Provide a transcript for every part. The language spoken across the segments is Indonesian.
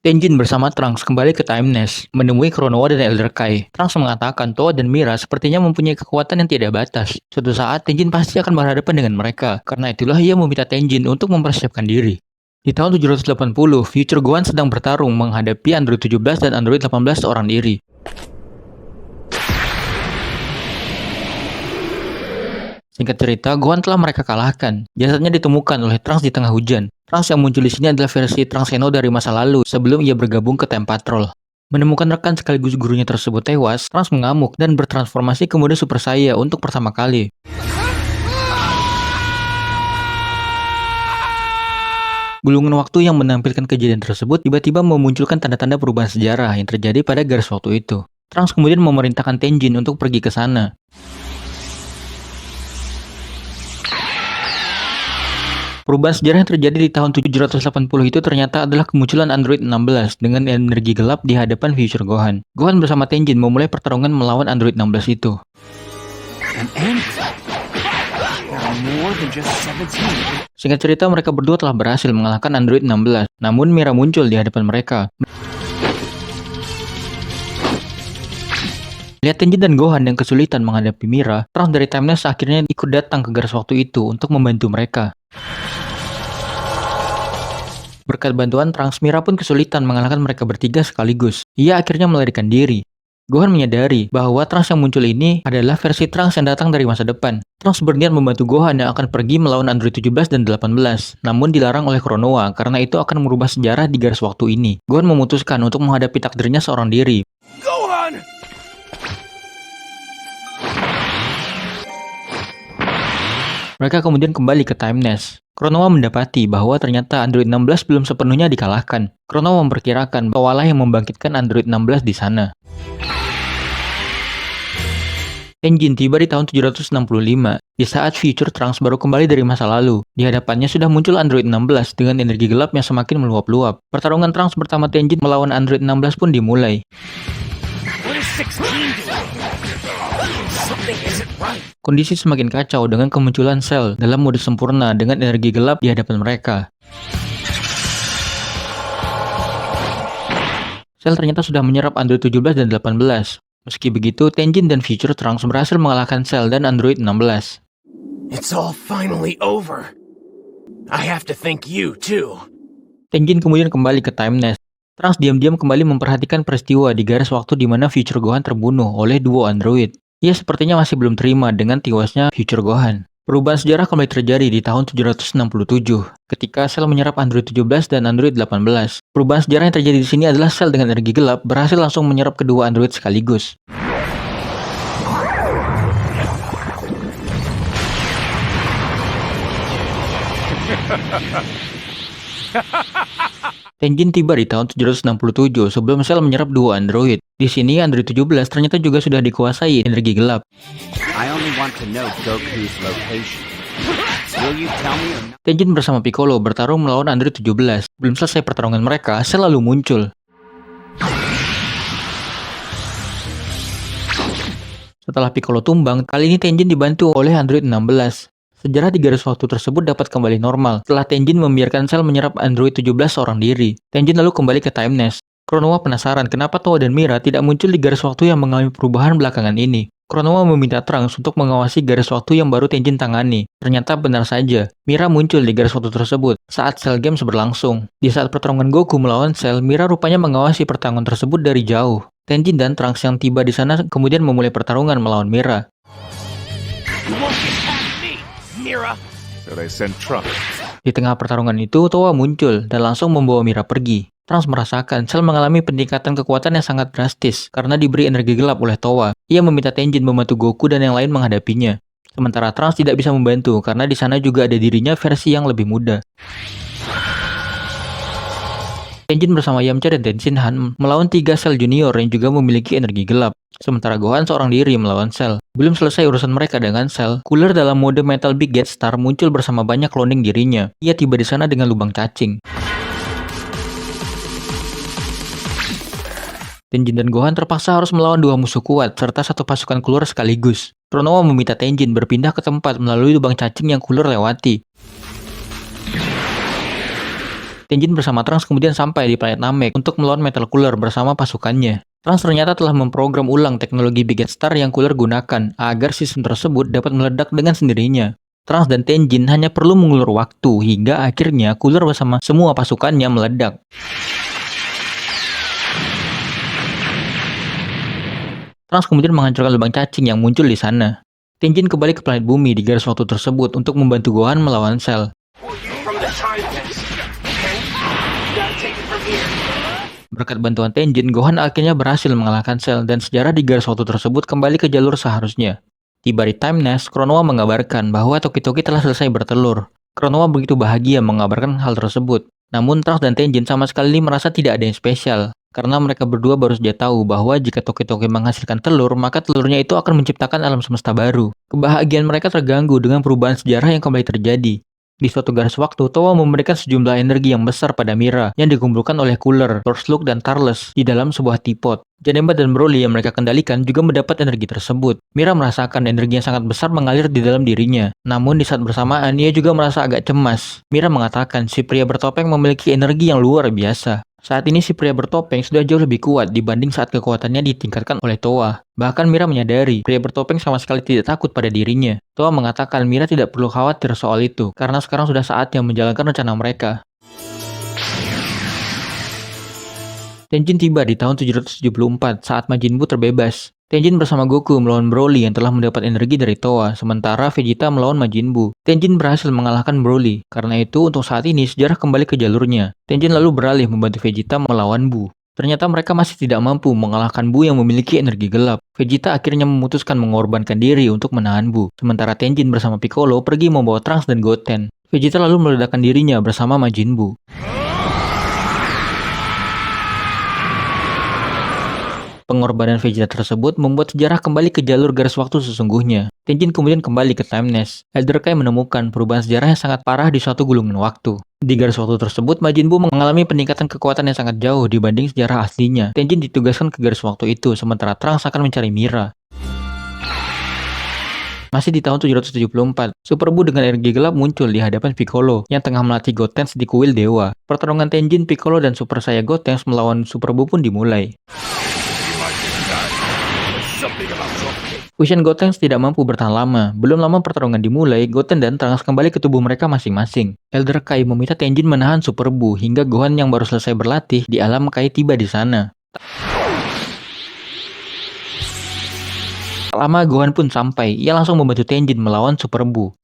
Tenjin bersama Trunks kembali ke Time Nest, menemui Kronoa dan Elder Kai. Trunks mengatakan Towa dan Mira sepertinya mempunyai kekuatan yang tidak batas. Suatu saat, Tenjin pasti akan berhadapan dengan mereka. Karena itulah ia meminta Tenjin untuk mempersiapkan diri. Di tahun 780, Future Gohan sedang bertarung menghadapi Android 17 dan Android 18 seorang diri. Singkat cerita, Gohan telah mereka kalahkan. Jasadnya ditemukan oleh Trunks di tengah hujan. Trunks yang muncul di sini adalah versi Trunks Zeno dari masa lalu sebelum ia bergabung ke Time Patrol. Menemukan rekan sekaligus gurunya tersebut tewas, Trunks mengamuk dan bertransformasi ke mode Super Saya untuk pertama kali. Gulungan waktu yang menampilkan kejadian tersebut tiba-tiba memunculkan tanda-tanda perubahan sejarah yang terjadi pada garis waktu itu. Trunks kemudian memerintahkan Tenjin untuk pergi ke sana. Perubahan sejarah yang terjadi di tahun 780 itu ternyata adalah kemunculan Android 16 dengan energi gelap di hadapan Future Gohan. Gohan bersama Tenjin memulai pertarungan melawan Android 16 itu. Singkat cerita, mereka berdua telah berhasil mengalahkan Android 16, namun Mira muncul di hadapan mereka. Lihat Tenjin dan Gohan yang kesulitan menghadapi Mira, Trunks dari Time Nest akhirnya ikut datang ke garis waktu itu untuk membantu mereka. Berkat bantuan Trunks, Mira pun kesulitan mengalahkan mereka bertiga sekaligus. Ia akhirnya melarikan diri. Gohan menyadari bahwa Trunks yang muncul ini adalah versi Trunks yang datang dari masa depan. Trunks berniat membantu Gohan yang akan pergi melawan Android 17 dan 18, namun dilarang oleh Kronoa karena itu akan merubah sejarah di garis waktu ini. Gohan memutuskan untuk menghadapi takdirnya seorang diri. Gohan! Mereka kemudian kembali ke Time Nest. Kronoa mendapati bahwa ternyata Android 16 belum sepenuhnya dikalahkan. Kronoa memperkirakan bahwa lah yang membangkitkan Android 16 di sana. Tenjin tiba di tahun 765, di saat Future Trunks baru kembali dari masa lalu. Di hadapannya sudah muncul Android 16 dengan energi gelap yang semakin meluap-luap. Pertarungan Trunks bersama Tenjin melawan Android 16 pun dimulai. Kondisi semakin kacau dengan kemunculan Cell dalam mode sempurna dengan energi gelap di hadapan mereka. Cell ternyata sudah menyerap Android 17 dan 18. Meski begitu, Tenjin dan Future Trunks berhasil mengalahkan Cell dan Android 16. It's all finally over. I have to thank you too. Tenjin kemudian kembali ke Time Nest. Trunks diam-diam kembali memperhatikan peristiwa di garis waktu di mana Future Gohan terbunuh oleh duo android. Ia sepertinya masih belum terima dengan tiwasnya Future Gohan. Perubahan sejarah kembali terjadi di tahun 767, ketika Cell menyerap Android 17 dan Android 18. Perubahan sejarah yang terjadi di sini adalah Cell dengan energi gelap berhasil langsung menyerap kedua android sekaligus. Tenjin tiba di tahun 767 sebelum Cell menyerap dua android. Di sini Android 17 ternyata juga sudah dikuasai energi gelap. I only want to know Goku's location. Will you tell me or not? Tenjin bersama Piccolo bertarung melawan Android 17. Belum selesai pertarungan mereka, Cell lalu muncul. Setelah Piccolo tumbang, kali ini Tenjin dibantu oleh Android 16. Sejarah di garis waktu tersebut dapat kembali normal setelah Tenjin membiarkan Cell menyerap Android 17 seorang diri. Tenjin lalu kembali ke Time Nest. Kronoa penasaran kenapa Towa dan Mira tidak muncul di garis waktu yang mengalami perubahan belakangan ini. Kronoa meminta Trunks untuk mengawasi garis waktu yang baru Tenjin tangani. Ternyata benar saja, Mira muncul di garis waktu tersebut saat Cell Games berlangsung. Di saat pertarungan Goku melawan Cell, Mira rupanya mengawasi pertarungan tersebut dari jauh. Tenjin dan Trunks yang tiba di sana kemudian memulai pertarungan melawan Mira. Should I send Trunks? Di tengah pertarungan itu, Towa muncul dan langsung membawa Mira pergi. Trunks merasakan Cell mengalami peningkatan kekuatan yang sangat drastis karena diberi energi gelap oleh Towa. Ia meminta Tenjin membantu Goku dan yang lain menghadapinya. Sementara Trunks tidak bisa membantu karena di sana juga ada dirinya versi yang lebih muda. Tenjin bersama Yamcha dan Tenshinhan melawan 3 Cell Junior yang juga memiliki energi gelap. Sementara Gohan seorang diri melawan Cell. Belum selesai urusan mereka dengan Cell, Cooler dalam mode Metal Big Get Star muncul bersama banyak cloning dirinya. Ia tiba di sana dengan lubang cacing. Tenjin dan Gohan terpaksa harus melawan dua musuh kuat serta satu pasukan Cooler sekaligus. Kronoa meminta Tenjin berpindah ke tempat melalui lubang cacing yang Cooler lewati. Tenjin bersama Trunks kemudian sampai di planet Namek untuk melawan Metal Cooler bersama pasukannya. Trunks ternyata telah memprogram ulang teknologi Big Star yang Cooler gunakan agar sistem tersebut dapat meledak dengan sendirinya. Trunks dan Tenjin hanya perlu mengulur waktu hingga akhirnya Cooler bersama semua pasukannya meledak. Trunks kemudian menghancurkan lubang cacing yang muncul di sana. Tenjin kembali ke planet bumi di garis waktu tersebut untuk membantu Gohan melawan Cell. Berkat bantuan Tenjin, Gohan akhirnya berhasil mengalahkan Cell dan sejarah di garis waktu tersebut kembali ke jalur seharusnya. Tiba di Time Nest, Kronoa mengabarkan bahwa Toki-Toki telah selesai bertelur. Kronoa begitu bahagia mengabarkan hal tersebut. Namun Trunks dan Tenjin sama sekali merasa tidak ada yang spesial. Karena mereka berdua baru saja tahu bahwa jika Toki-Toki menghasilkan telur, maka telurnya itu akan menciptakan alam semesta baru. Kebahagiaan mereka terganggu dengan perubahan sejarah yang kembali terjadi. Di suatu garis waktu, Towa memberikan sejumlah energi yang besar pada Mira yang dikumpulkan oleh Cooler, Lord Slug, dan Tarles di dalam sebuah teapot. Janemba dan Broly yang mereka kendalikan juga mendapat energi tersebut. Mira merasakan energi yang sangat besar mengalir di dalam dirinya. Namun di saat bersamaan, ia juga merasa agak cemas. Mira mengatakan si pria bertopeng memiliki energi yang luar biasa. Saat ini si pria bertopeng sudah jauh lebih kuat dibanding saat kekuatannya ditingkatkan oleh Towa. Bahkan Mira menyadari pria bertopeng sama sekali tidak takut pada dirinya. Towa mengatakan Mira tidak perlu khawatir soal itu karena sekarang sudah saatnya menjalankan rencana mereka. Tenjin tiba di tahun 774 saat Majin Buu terbebas. Tenjin bersama Goku melawan Broly yang telah mendapat energi dari Towa, sementara Vegeta melawan Majin Buu. Tenjin berhasil mengalahkan Broly, karena itu untuk saat ini sejarah kembali ke jalurnya. Tenjin lalu beralih membantu Vegeta melawan Buu. Ternyata mereka masih tidak mampu mengalahkan Buu yang memiliki energi gelap. Vegeta akhirnya memutuskan mengorbankan diri untuk menahan Buu, sementara Tenjin bersama Piccolo pergi membawa Trunks dan Goten. Vegeta lalu meledakkan dirinya bersama Majin Buu. Pengorbanan Vegeta tersebut membuat sejarah kembali ke jalur garis waktu sesungguhnya. Tenjin kemudian kembali ke Time Nest. Elder Kai menemukan perubahan sejarah yang sangat parah di suatu gulungan waktu. Di garis waktu tersebut, Majin Buu mengalami peningkatan kekuatan yang sangat jauh dibanding sejarah aslinya. Tenjin ditugaskan ke garis waktu itu, sementara Trunks akan mencari Mira. Masih di tahun 774, Super Buu dengan energi gelap muncul di hadapan Piccolo yang tengah melatih Gotenks di kuil dewa. Pertarungan Tenjin, Piccolo, dan Super Saiyan Gotenks melawan Super Buu pun dimulai. Fusion Gotenks tidak mampu bertahan lama. Belum lama pertarungan dimulai, Goten dan Trunks kembali ke tubuh mereka masing-masing. Elder Kai meminta Tenjin menahan Super Buu hingga Gohan yang baru selesai berlatih di alam Kai tiba di sana. Tak lama Gohan pun sampai. Ia langsung membantu Tenjin melawan Super Buu.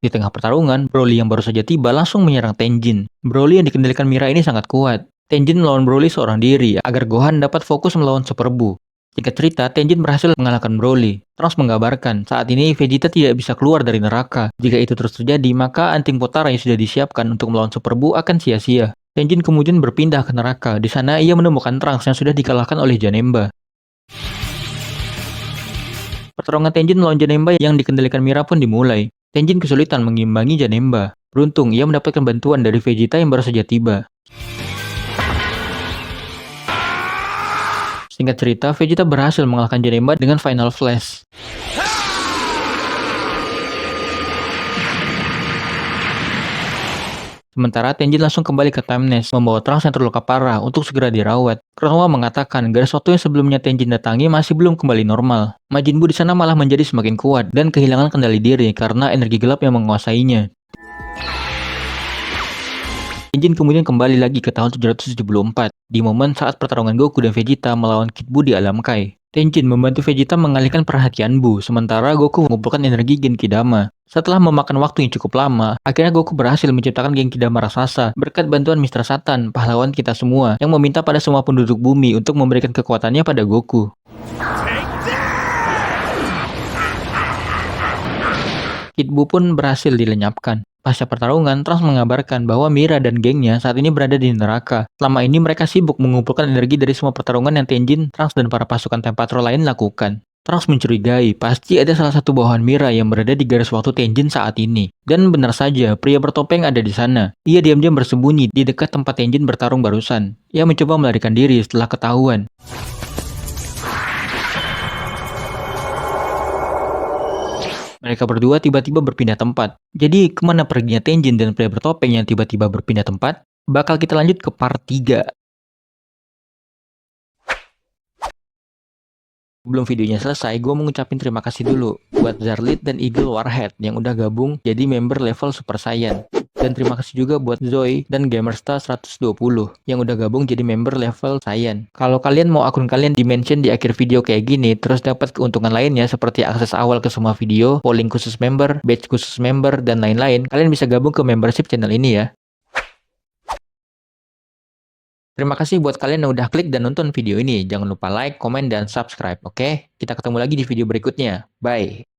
Di tengah pertarungan, Broly yang baru saja tiba langsung menyerang Tenjin. Broly yang dikendalikan Mira ini sangat kuat. Tenjin melawan Broly seorang diri agar Gohan dapat fokus melawan Super Buu. Singkat cerita, Tenjin berhasil mengalahkan Broly. Trunks mengabarkan saat ini Vegeta tidak bisa keluar dari neraka. Jika itu terus terjadi, maka anting potara yang sudah disiapkan untuk melawan Super Buu akan sia-sia. Tenjin kemudian berpindah ke neraka. Di sana ia menemukan Trunks yang sudah dikalahkan oleh Janemba. Pertarungan Tenjin melawan Janemba yang dikendalikan Mira pun dimulai. Tenjin kesulitan mengimbangi Janemba. Beruntung ia mendapatkan bantuan dari Vegeta yang baru saja tiba. Singkat cerita, Vegeta berhasil mengalahkan Janemba dengan Final Flash. Sementara Tenjin langsung kembali ke Time Nest, membawa Trunks yang terluka parah untuk segera dirawat. Kronoa mengatakan garis waktu yang sebelumnya Tenjin datangi masih belum kembali normal. Majin Buu di sana malah menjadi semakin kuat dan kehilangan kendali diri karena energi gelap yang menguasainya. Tenjin kemudian kembali lagi ke tahun 774, di momen saat pertarungan Goku dan Vegeta melawan Kid Buu di alam Kai. Tenjin membantu Vegeta mengalihkan perhatian Buu, sementara Goku mengumpulkan energi Genki Dama. Setelah memakan waktu yang cukup lama, akhirnya Goku berhasil menciptakan Genki Dama raksasa berkat bantuan Mr. Satan, pahlawan kita semua, yang meminta pada semua penduduk bumi untuk memberikan kekuatannya pada Goku. Kid Buu pun berhasil dilenyapkan. Pasca pertarungan, Trunks mengabarkan bahwa Mira dan gengnya saat ini berada di neraka. Selama ini mereka sibuk mengumpulkan energi dari semua pertarungan yang Tenjin, Trunks, dan para pasukan Time Patrol lain lakukan. Trunks mencurigai pasti ada salah satu bawahan Mira yang berada di garis waktu Tenjin saat ini. Dan benar saja, pria bertopeng ada di sana. Ia diam-diam bersembunyi di dekat tempat Tenjin bertarung barusan. Ia mencoba melarikan diri setelah ketahuan. Mereka berdua tiba-tiba berpindah tempat. Jadi kemana perginya Tenjin dan pria bertopeng yang tiba-tiba berpindah tempat? Bakal kita lanjut ke part 3. Sebelum videonya selesai, gue mau ngucapin terima kasih dulu buat Zarlit dan Eagle Warhead yang udah gabung jadi member level Super Saiyan. Dan terima kasih juga buat Zoe dan Gamerstar 120 yang udah gabung jadi member level Saiyan. Kalau kalian mau akun kalian di-mention di akhir video kayak gini, terus dapat keuntungan lainnya seperti akses awal ke semua video, polling khusus member, badge khusus member, dan lain-lain, kalian bisa gabung ke membership channel ini ya. Terima kasih buat kalian yang udah klik dan nonton video ini. Jangan lupa like, komen, dan subscribe, oke? Kita ketemu lagi di video berikutnya. Bye!